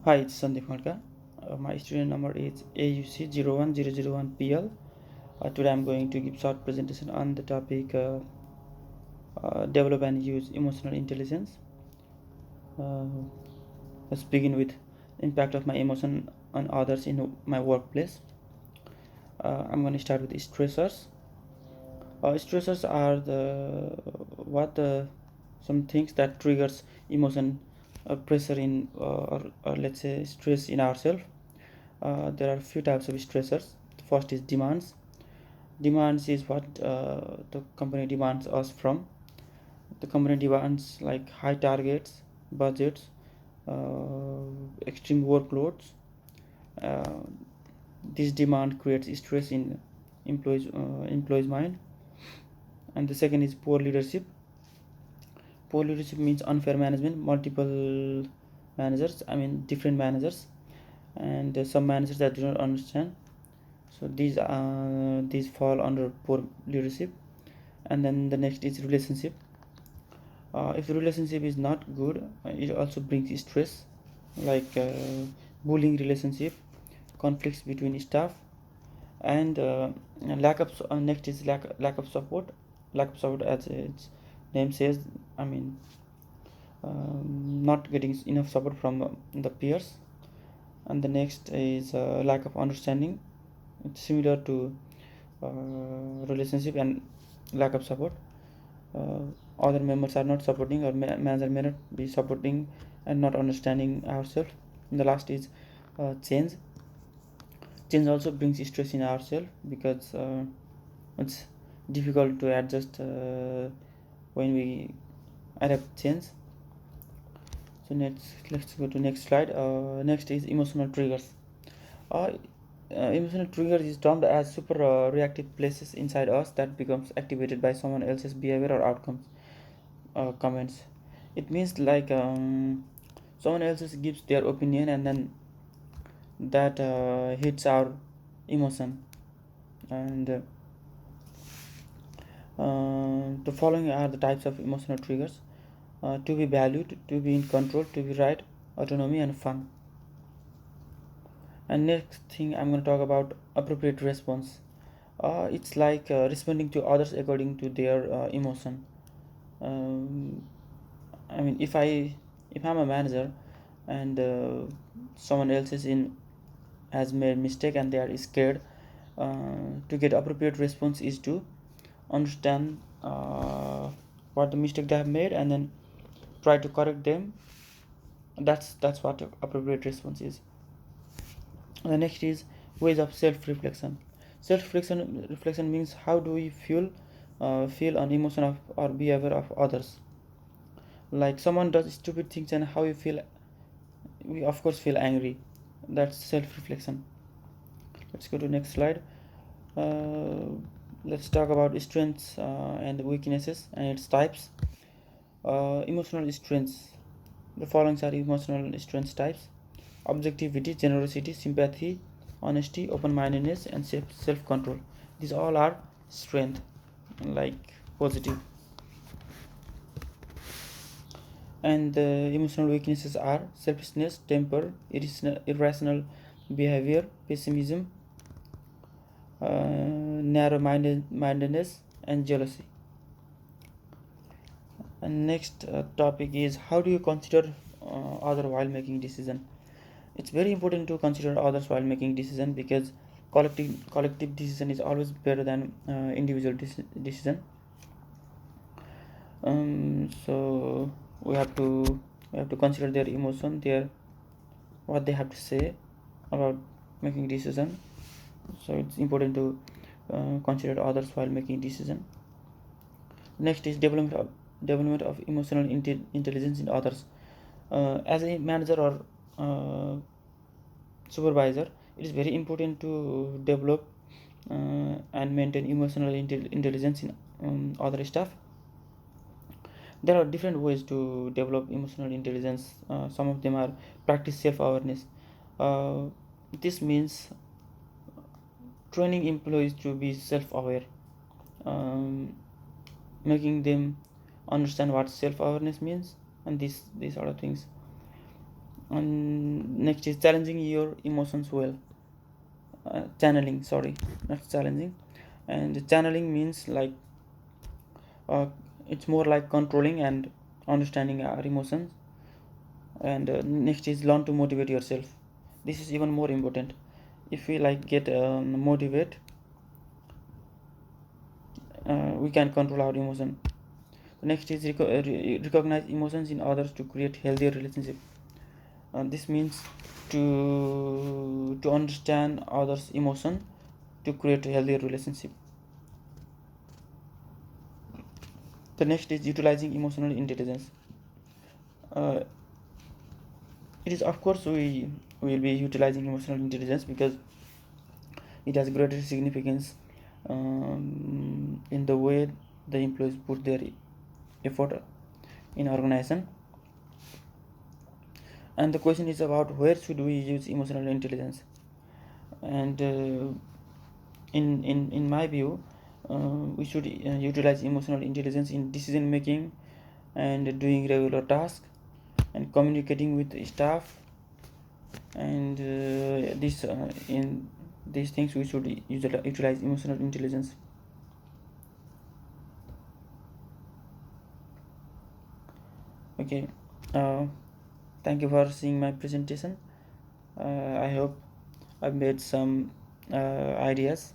Hi, it's Sandeep Malka. My student number is AUC01001PL. Today I'm going to give short presentation on the topic develop and use emotional intelligence. Uh, let's begin with impact of my emotion on others in my workplace. I'm going to start with stressors. Stressors are some things that triggers emotion, pressure in or let's say stress in ourselves. There are few types of stressors. First is demands. Demands is what the company demands us from. The company demands like high targets, budgets, extreme workloads. Uh, this demand creates stress in employees mind. And the second is poor leadership. Poor leadership means unfair management, multiple managers, I mean different managers, and some managers that do not understand. So these fall under poor leadership. And then the next is relationship. If the relationship is not good, it also brings stress, like bullying relationship, conflicts between staff, and next is lack of support. Lack of support, as its name says, I mean not getting enough support from the peers. And the next is lack of understanding. It's similar to relationship and lack of support. uh, Other members are not supporting, or manager may not be supporting and not understanding ourselves. And the last is change. Change also brings stress in ourselves because it's difficult to adjust when we adapt change. So let's go to next slide. Next is emotional triggers. uh, Emotional trigger is termed as super reactive places inside us that becomes activated by someone else's behavior or outcomes. Comments, it means like someone else gives their opinion, and then that hits our emotion. And the following are the types of emotional triggers: to be valued, to be in control, to be right, autonomy, and fun. And next thing I'm going to talk about appropriate response. It's like responding to others according to their emotion. um, I mean, if I'm a manager, and someone else is in has made mistake and they are scared, to get appropriate response is to understand what the mistake they have made, and then try to correct them. That's what appropriate response is. And the next is ways of self-reflection. Self reflection means how do we feel on emotion of or behavior of others. Like someone does stupid things and how we feel, we of course feel angry. That's self-reflection. Let's go to next slide. uh, let's talk about strengths and weaknesses and its types. Emotional strengths, the following are emotional strengths types: objectivity, generosity, sympathy, honesty, open-mindedness, and self-control. These all are strength, like positive. And the emotional weaknesses are selfishness, temper, irrational behavior, pessimism, narrow-mindedness, and jealousy. And next topic is how do you consider other while making decision. It's very important to consider others while making decision, because collective decision is always better than individual decision. So we have to consider their emotion, their what they have to say about making decision. So it's important to consider others while making decision. Next is development of emotional intelligence in others. As a manager or supervisor, it is very important to develop and maintain emotional intelligence in other staff. There are different ways to develop emotional intelligence. Some of them are practice self-awareness. uh, this means training employees to be self-aware, um, making them understand what self-awareness means, and these sort of things. And next is challenging your emotions well. Channeling, sorry, not challenging. And channeling means like uh, it's more like controlling and understanding our emotions. And next is learn to motivate yourself. This is even more important. If we like get motivate, we can control our emotion. Next is recognize emotions in others to create healthier relationship. This means to understand others emotion to create a healthier relationship. The next is utilizing emotional intelligence. uh, it is, of course, we will be utilizing emotional intelligence because it has greater significance in the way the employees put their effort in organization. And the question is about where should we use emotional intelligence. And in my view, we should utilize emotional intelligence in decision making and doing regular tasks and communicating with staff. And this in these things we should utilize emotional intelligence. Okay. uh, Thank you for seeing my presentation. I hope I've made some ideas